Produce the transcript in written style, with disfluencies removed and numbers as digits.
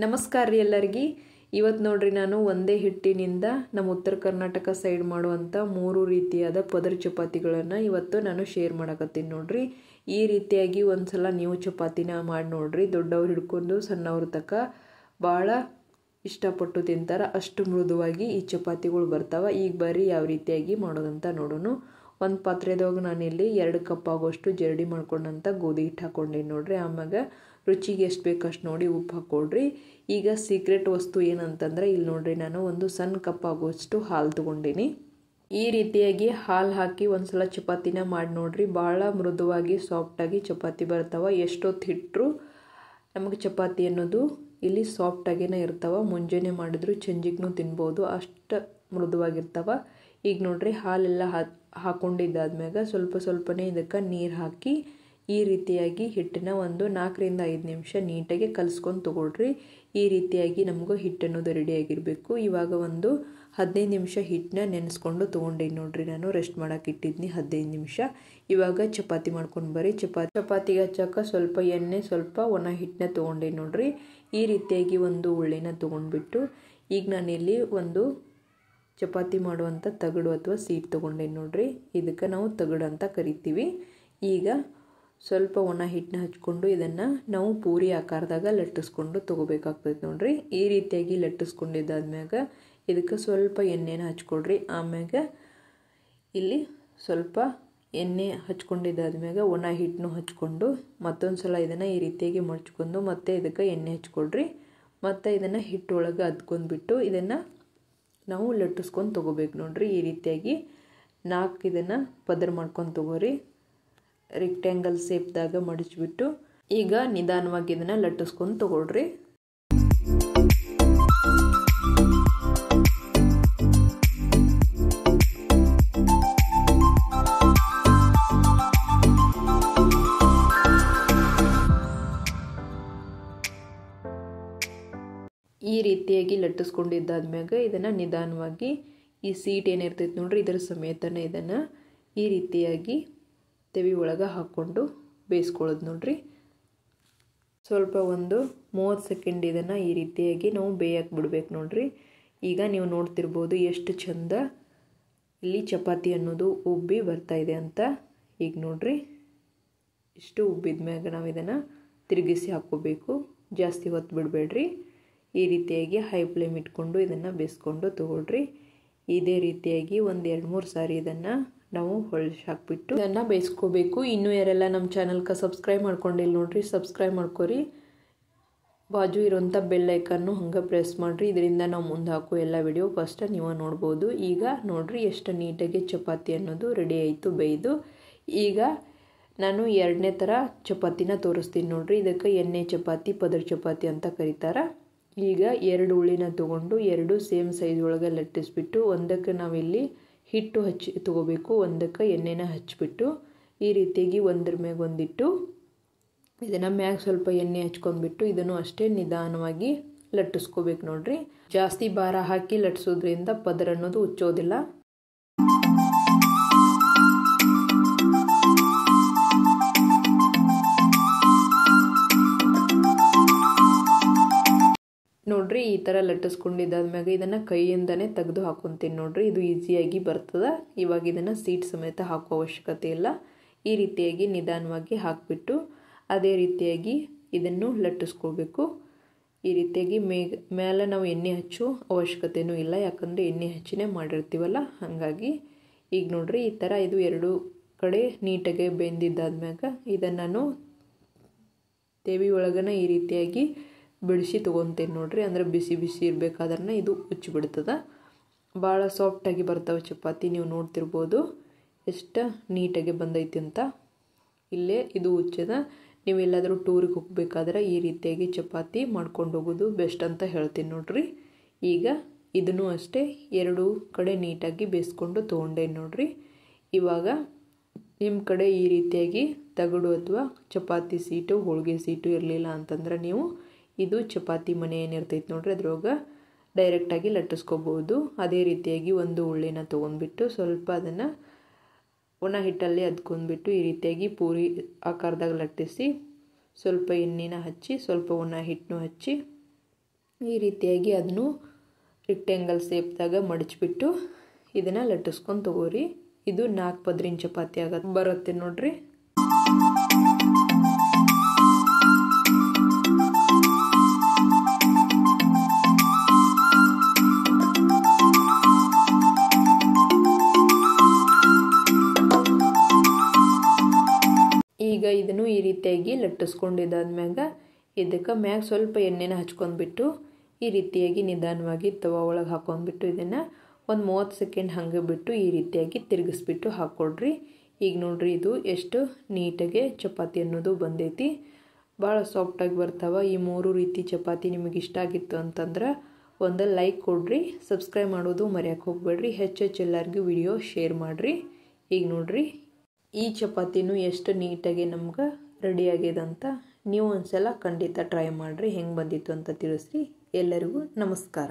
ನಮಸ್ಕಾರ ರೀ ಎಲ್ಲರಿಗೆ. ಇವತ್ತು ನೋಡ್ರಿ ನಾನು ಒಂದೇ ಹಿಟ್ಟಿನಿಂದ ನಮ್ಮ ಉತ್ತರ ಕರ್ನಾಟಕ ಸೈಡ್ ಮಾಡುವಂಥ 3 ರೀತಿಯಾದ ಪದರ ಚಪಾತಿಗಳನ್ನು ಇವತ್ತು ನಾನು ಶೇರ್ ಮಾಡಕತ್ತೀನಿ ನೋಡ್ರಿ. ಈ ರೀತಿಯಾಗಿ ಒಂದ್ಸಲ ನೀವು ಚಪಾತಿನ ಮಾಡಿ ನೋಡ್ರಿ. ದೊಡ್ಡವ್ರು ಹಿಡ್ಕೊಂಡು ಸಣ್ಣವ್ರ ತನಕ ಭಾಳ ಇಷ್ಟಪಟ್ಟು ತಿಂತಾರೆ. ಅಷ್ಟು ಮೃದುವಾಗಿ ಈ ಚಪಾತಿಗಳು ಬರ್ತಾವೆ. ಈಗ ಬರ್ರಿ ಯಾವ ರೀತಿಯಾಗಿ ಮಾಡೋದಂತ ನೋಡೋಣ. ಒಂದು ಪಾತ್ರೆದಾಗ ನಾನಿಲ್ಲಿ 2 ಕಪ್ ಆಗೋಷ್ಟು ಜರಡಿ ಮಾಡ್ಕೊಂಡಂಥ ಗೋಧಿ ಹಿಟ್ಟು ಹಾಕ್ಕೊಂಡೀನಿ ನೋಡ್ರಿ. ಆಮ್ಯಾಗ ರುಚಿಗೆ ಎಷ್ಟು ಬೇಕಷ್ಟು ನೋಡಿ ಉಪ್ಪು ಹಾಕ್ಕೊಡ್ರಿ. ಈಗ ಸೀಕ್ರೆಟ್ ವಸ್ತು ಏನಂತಂದ್ರೆ ಇಲ್ಲಿ ನೋಡ್ರಿ, ನಾನು ಒಂದು ಸಣ್ಣ ಕಪ್ ಆಗೋಷ್ಟು ಹಾಲು ತೊಗೊಂಡಿನಿ. ಈ ರೀತಿಯಾಗಿ ಹಾಲು ಹಾಕಿ ಒಂದ್ಸಲ ಚಪಾತಿನ ಮಾಡಿ ನೋಡ್ರಿ. ಭಾಳ ಮೃದುವಾಗಿ ಸಾಫ್ಟಾಗಿ ಚಪಾತಿ ಬರ್ತಾವೆ. ಎಷ್ಟೊತ್ತು ಹಿಟ್ಟರು ನಮಗೆ ಚಪಾತಿ ಅನ್ನೋದು ಇಲ್ಲಿ ಸಾಫ್ಟಾಗೇನೆ ಇರ್ತಾವೆ. ಮುಂಜಾನೆ ಮಾಡಿದ್ರು ಸಂಜೆಗೂ ತಿನ್ಬೋದು, ಅಷ್ಟು ಮೃದುವಾಗಿರ್ತಾವೆ. ಈಗ ನೋಡ್ರಿ ಹಾಲೆಲ್ಲ ಹಾಕ್ಕೊಂಡಿದ್ದಾದ್ಮ್ಯಾಗ ಸ್ವಲ್ಪನೇ ಇದಕ್ಕೆ ನೀರು ಹಾಕಿ ಈ ರೀತಿಯಾಗಿ ಹಿಟ್ಟನ್ನ ಒಂದು 4 ರಿಂದ 5 ನಿಮಿಷ ನೀಟಾಗಿ ಕಲಿಸ್ಕೊಂಡು ತೊಗೊಳ್ರಿ. ಈ ರೀತಿಯಾಗಿ ನಮಗೂ ಹಿಟ್ಟನ್ನೋದು ರೆಡಿಯಾಗಿರಬೇಕು. ಇವಾಗ ಒಂದು 15 ನಿಮಿಷ ಹಿಟ್ಟನ್ನ ನೆನೆಸ್ಕೊಂಡು ತೊಗೊಂಡಿನಿ ನೋಡ್ರಿ. ನಾನು ರೆಸ್ಟ್ ಮಾಡೋಕೆ ಇಟ್ಟಿದ್ನಿ 15 ನಿಮಿಷ. ಇವಾಗ ಚಪಾತಿ ಮಾಡ್ಕೊಂಡು ಬರ್ರಿ. ಚಪಾತಿಗೆ ಹಚ್ಚಕ್ಕೆ ಸ್ವಲ್ಪ ಎಣ್ಣೆ, ಸ್ವಲ್ಪ ಒಣ ಹಿಟ್ಟನ್ನ ತೊಗೊಂಡಿನಿ ನೋಡ್ರಿ. ಈ ರೀತಿಯಾಗಿ ಒಂದು ಉಳ್ಳಿನ ತೊಗೊಂಡ್ಬಿಟ್ಟು ಈಗ ನಾನಿಲ್ಲಿ ಒಂದು ಚಪಾತಿ ಮಾಡುವಂಥ ತಗಡು ಅಥವಾ ಸೀಟ್ ತೊಗೊಂಡೇನಿ ನೋಡ್ರಿ. ಇದಕ್ಕೆ ನಾವು ತಗಡು ಅಂತ ಕರಿತೀವಿ. ಈಗ ಸ್ವಲ್ಪ ಒಣ ಹಿಟ್ಟನ್ನ ಹಚ್ಕೊಂಡು ಇದನ್ನು ನಾವು ಪೂರಿ ಆಕಾರದಾಗ ಲಟ್ಟಿಸ್ಕೊಂಡು ತೊಗೋಬೇಕಾಗ್ತದೆ ನೋಡ್ರಿ. ಈ ರೀತಿಯಾಗಿ ಲಟ್ಟಿಸ್ಕೊಂಡಿದ್ದಾದ್ಮ್ಯಾಗ ಇದಕ್ಕೆ ಸ್ವಲ್ಪ ಎಣ್ಣೆನ ಹಚ್ಕೊಡ್ರಿ. ಆಮ್ಯಾಗ ಇಲ್ಲಿ ಸ್ವಲ್ಪ ಎಣ್ಣೆ ಹಚ್ಕೊಂಡಿದ್ದಾದ್ಮ್ಯಾಗ ಒಣ ಹಿಟ್ಟನ್ನು ಹಚ್ಕೊಂಡು ಮತ್ತೊಂದು ಸಲ ಇದನ್ನು ಈ ರೀತಿಯಾಗಿ ಮಡ್ಚ್ಕೊಂಡು ಮತ್ತೆ ಇದಕ್ಕೆ ಎಣ್ಣೆ ಹಚ್ಕೊಡ್ರಿ. ಮತ್ತು ಇದನ್ನು ಹಿಟ್ಟೊಳಗೆ ಅದ್ಕೊಂಡ್ಬಿಟ್ಟು ಇದನ್ನು ನಾವು ಲಟ್ಟಿಸ್ಕೊಂಡು ತೊಗೋಬೇಕು ನೋಡ್ರಿ. ಈ ರೀತಿಯಾಗಿ 4 ಇದನ್ನು ಪದರ ಮಾಡ್ಕೊಂಡು ತೊಗೋರಿ. ರೆಕ್ಟ್ಯಾಂಗಲ್ ಶೇಪ್ದಾಗ ಮಡಿಚ್ಬಿಟ್ಟು ಈಗ ನಿಧಾನವಾಗಿ ಇದನ್ನು ಲಟ್ಟಿಸ್ಕೊಂಡು ತೊಗೊಳ್ರಿ. ಈ ರೀತಿಯಾಗಿ ಲಟ್ಟಿಸ್ಕೊಂಡಿದ್ದಾದ್ಮ್ಯಾಗ ಇದನ್ನು ನಿಧಾನವಾಗಿ ಈ ಸೀಟ್ ಏನಿರ್ತೈತೆ ನೋಡ್ರಿ ಇದರ ಸಮೇತನೇ ಇದನ್ನು ಈ ರೀತಿಯಾಗಿ ತೆವಿ ಒಳಗೆ ಹಾಕ್ಕೊಂಡು ಬೇಯಿಸ್ಕೊಳ್ಳೋದು ನೋಡ್ರಿ. ಸ್ವಲ್ಪ ಒಂದು 30 ಸೆಕೆಂಡ್ ಇದನ್ನು ಈ ರೀತಿಯಾಗಿ ನಾವು ಬೇಯಕ್ಕೆ ಬಿಡ್ಬೇಕು ನೋಡ್ರಿ. ಈಗ ನೀವು ನೋಡ್ತಿರ್ಬೋದು ಎಷ್ಟು ಚಂದ ಇಲ್ಲಿ ಚಪಾತಿ ಅನ್ನೋದು ಉಬ್ಬಿ ಬರ್ತಾ ಇದೆ ಅಂತ. ಈಗ ನೋಡ್ರಿ ಇಷ್ಟು ಉಬ್ಬಿದ ಮ್ಯಾಗ ನಾವು ಇದನ್ನು ತಿರುಗಿಸಿ ಹಾಕ್ಕೋಬೇಕು. ಜಾಸ್ತಿ ಹೊತ್ತು ಬಿಡಬೇಡ್ರಿ. ಈ ರೀತಿಯಾಗಿ ಹೈ ಫ್ಲೇಮ್ ಇಟ್ಕೊಂಡು ಇದನ್ನು ಬೇಯಿಸ್ಕೊಂಡು ತೊಗೊಳ್ರಿ. ಇದೇ ರೀತಿಯಾಗಿ ಒಂದು 2-3 ಸಾರಿ ಇದನ್ನು ನಾವು ಹೊಳ್ಸಿ ಹಾಕ್ಬಿಟ್ಟು ಇದನ್ನು ಬೇಯಿಸ್ಕೋಬೇಕು. ಇನ್ನೂ ಯಾರೆಲ್ಲ ನಮ್ಮ ಚಾನಲ್ಗೆ ಸಬ್ಸ್ಕ್ರೈಬ್ ಮಾಡ್ಕೊಂಡಿಲ್ಲ ನೋಡ್ರಿ, ಸಬ್ಸ್ಕ್ರೈಬ್ ಮಾಡ್ಕೊರಿ. ಬಾಜು ಇರೋಂಥ ಬೆಲ್ ಐಕನ್ನು ಹಂಗೆ ಪ್ರೆಸ್ ಮಾಡಿರಿ. ಇದರಿಂದ ನಾವು ಮುಂದೆ ಹಾಕೋ ಎಲ್ಲ ವಿಡಿಯೋ ಫಸ್ಟ್ ನೀವು ನೋಡ್ಬೋದು. ಈಗ ನೋಡ್ರಿ ಎಷ್ಟು ನೀಟಾಗಿ ಚಪಾತಿ ಅನ್ನೋದು ರೆಡಿ ಆಯಿತು ಬೇಯ್ದು. ಈಗ ನಾನು 2ನೇ ಥರ ಚಪಾತಿನ ತೋರಿಸ್ತೀನಿ ನೋಡ್ರಿ. ಇದಕ್ಕೆ ಎಣ್ಣೆ ಚಪಾತಿ, ಪದರ ಚಪಾತಿ ಅಂತ ಕರೀತಾರೆ. ಈಗ 2 ಉಳ್ಳಿನ ತೊಗೊಂಡು 2 ಸೇಮ್ ಸೈಜ್ ಒಳಗೆ ಲಟ್ಟಿಸ್ಬಿಟ್ಟು ಒಂದಕ್ಕೆ ನಾವಿಲ್ಲಿ ಹಿಟ್ಟು ಹಚ್ಚಿ ತೊಗೋಬೇಕು, ಒಂದಕ್ಕೆ ಎಣ್ಣೆನ ಹಚ್ಚಿಬಿಟ್ಟು ಈ ರೀತಿಯಾಗಿ ಒಂದ್ರ ಮ್ಯಾಗ ಒಂದಿಟ್ಟು ಇದನ್ನು ಮ್ಯಾಗ ಸ್ವಲ್ಪ ಎಣ್ಣೆ ಹಚ್ಕೊಂಡ್ಬಿಟ್ಟು ಇದನ್ನು ಅಷ್ಟೇ ನಿಧಾನವಾಗಿ ಲಟ್ಟಿಸ್ಕೋಬೇಕು ನೋಡ್ರಿ. ಜಾಸ್ತಿ ಭಾರ ಹಾಕಿ ಲಟ್ಟಿಸೋದ್ರಿಂದ ಪದರ ಅನ್ನೋದು ಉಚ್ಚೋದಿಲ್ಲ. ನೋಡ್ರಿ ಈ ಥರ ಲಟ್ಟಿಸ್ಕೊಂಡಿದ್ದಾದ್ಮ್ಯಾಗ ಇದನ್ನು ಕೈಯಿಂದನೇ ತೆಗೆದು ಹಾಕೊತೀನಿ ನೋಡ್ರಿ. ಇದು ಈಸಿಯಾಗಿ ಬರ್ತದೆ. ಇವಾಗ ಇದನ್ನು ಸೀಟ್ ಸಮೇತ ಹಾಕೋ ಅವಶ್ಯಕತೆ ಇಲ್ಲ. ಈ ರೀತಿಯಾಗಿ ನಿಧಾನವಾಗಿ ಹಾಕಿಬಿಟ್ಟು ಅದೇ ರೀತಿಯಾಗಿ ಇದನ್ನು ಲಟ್ಟಿಸ್ಕೋಬೇಕು. ಈ ರೀತಿಯಾಗಿ ಮೇಲೆ ನಾವು ಎಣ್ಣೆ ಹಚ್ಚೋ ಅವಶ್ಯಕತೆಯೂ ಇಲ್ಲ, ಯಾಕಂದರೆ ಎಣ್ಣೆ ಹಚ್ಚಿನೇ ಮಾಡಿರ್ತೀವಲ್ಲ ಹಾಗಾಗಿ. ಈಗ ನೋಡ್ರಿ ಈ ಥರ ಇದು 2 ಕಡೆ ನೀಟಾಗಿ ಬೆಂದಿದ್ದಾದ್ಮ್ಯಾಗ ಇದನ್ನು ನಾನು ತೇವಿ ಒಳಗನ ಈ ರೀತಿಯಾಗಿ ಬಿಡಿಸಿ ತೊಗೊತೇನೆ ನೋಡ್ರಿ. ಅಂದರೆ ಬಿಸಿ ಬಿಸಿ ಇರಬೇಕಾದ್ರೆ ಇದು ಉಚ್ಚಿಬಿಡ್ತದೆ. ಭಾಳ ಸಾಫ್ಟಾಗಿ ಬರ್ತಾವೆ ಚಪಾತಿ. ನೀವು ನೋಡ್ತಿರ್ಬೋದು ಎಷ್ಟು ನೀಟಾಗಿ ಬಂದೈತಿ ಅಂತ. ಇಲ್ಲೇ ಇದು ಉಚ್ಚದ. ನೀವು ಎಲ್ಲಾದರೂ ಟೂರಿಗೆ ಹೋಗ್ಬೇಕಾದ್ರೆ ಈ ರೀತಿಯಾಗಿ ಚಪಾತಿ ಮಾಡ್ಕೊಂಡು ಹೋಗೋದು ಬೆಸ್ಟ್ ಅಂತ ಹೇಳ್ತೀನಿ ನೋಡ್ರಿ. ಈಗ ಇದನ್ನು ಅಷ್ಟೇ 2 ಕಡೆ ನೀಟಾಗಿ ಬೇಯಿಸ್ಕೊಂಡು ತೊಗೊಂಡೇನಿ ನೋಡ್ರಿ. ಇವಾಗ ನಿಮ್ಮ ಕಡೆ ಈ ರೀತಿಯಾಗಿ ತಗಡು ಅಥವಾ ಚಪಾತಿ ಸೀಟು, ಹೋಳಿಗೆ ಸೀಟು ಇರಲಿಲ್ಲ ಅಂತಂದ್ರೆ ನೀವು ಇದು ಚಪಾತಿ ಮನೆ ಏನಿರ್ತೈತೆ ನೋಡ್ರಿ ಅದ್ರೊಳಗೆ ಡೈರೆಕ್ಟಾಗಿ ಲಟ್ಟಿಸ್ಕೋಬೋದು. ಅದೇ ರೀತಿಯಾಗಿ ಒಂದು ಉಳ್ಳಿನ ತೊಗೊಂಡ್ಬಿಟ್ಟು ಸ್ವಲ್ಪ ಅದನ್ನು ಒಣ ಹಿಟ್ಟಲ್ಲಿ ಅದ್ಕೊಂಡ್ಬಿಟ್ಟು ಈ ರೀತಿಯಾಗಿ ಪೂರಿ ಆಕಾರದಾಗ ಲಟ್ಟಿಸಿ ಸ್ವಲ್ಪ ಎಣ್ಣೆನ ಹಚ್ಚಿ ಸ್ವಲ್ಪ ಒಣ ಹಿಟ್ಟನ್ನು ಹಚ್ಚಿ ಈ ರೀತಿಯಾಗಿ ಅದನ್ನು ರೆಕ್ಟ್ಯಾಂಗಲ್ ಶೇಪ್ದಾಗ ಮಡಚಿಬಿಟ್ಟು ಇದನ್ನು ಲಟ್ಟಿಸ್ಕೊಂಡು ತಗೋರಿ. ಇದು 4 ಪದರಿನ ಚಪಾತಿ ಬರುತ್ತೆ ನೋಡ್ರಿ. ಈಗ ಇದನ್ನು ಈ ರೀತಿಯಾಗಿ ಲಟ್ಟಿಸ್ಕೊಂಡಿದ್ದಾದ್ಮ್ಯಾಗ ಇದಕ್ಕೆ ಮ್ಯಾಗ ಸ್ವಲ್ಪ ಎಣ್ಣೆನ ಹಚ್ಕೊಂಡ್ಬಿಟ್ಟು ಈ ರೀತಿಯಾಗಿ ನಿಧಾನವಾಗಿ ತವಾ ಒಳಗೆ ಹಾಕೊಂಡ್ಬಿಟ್ಟು ಇದನ್ನು ಒಂದು 30 ಸೆಕೆಂಡ್ ಹಾಗೆ ಬಿಟ್ಟು ಈ ರೀತಿಯಾಗಿ ತಿರುಗಿಸ್ಬಿಟ್ಟು ಹಾಕ್ಕೊಡ್ರಿ. ಈಗ ನೋಡ್ರಿ ಇದು ಎಷ್ಟು ನೀಟಾಗಿ ಚಪಾತಿ ಅನ್ನೋದು ಬಂದೈತಿ. ಭಾಳ ಸಾಫ್ಟಾಗಿ ಬರ್ತಾವ. ಈ 3 ರೀತಿ ಚಪಾತಿ ನಿಮಗೆ ಇಷ್ಟ ಆಗಿತ್ತು ಅಂತಂದ್ರೆ ಒಂದು ಲೈಕ್ ಕೊಡ್ರಿ, ಸಬ್ಸ್ಕ್ರೈಬ್ ಮಾಡೋದು ಮರೆಯೋಕೆ ಹೋಗ್ಬೇಡ್ರಿ, ಹೆಚ್ಚು ಎಲ್ಲರಿಗೂ ವಿಡಿಯೋ ಶೇರ್ ಮಾಡಿರಿ. ಈಗ ನೋಡ್ರಿ ಈ ಚಪಾತಿನೂ ಎಷ್ಟು ನೀಟಾಗಿ ನಮ್ಗೆ ರೆಡಿ ಆಗಿದೆ ಅಂತ ನೀವು ಒಂದ್ಸಲ ಖಂಡಿತ ಟ್ರೈ ಮಾಡಿರಿ. ಹೆಂಗೆ ಬಂದಿತ್ತು ಅಂತ ತಿಳಿಸ್ರಿ. ಎಲ್ಲರಿಗೂ ನಮಸ್ಕಾರ.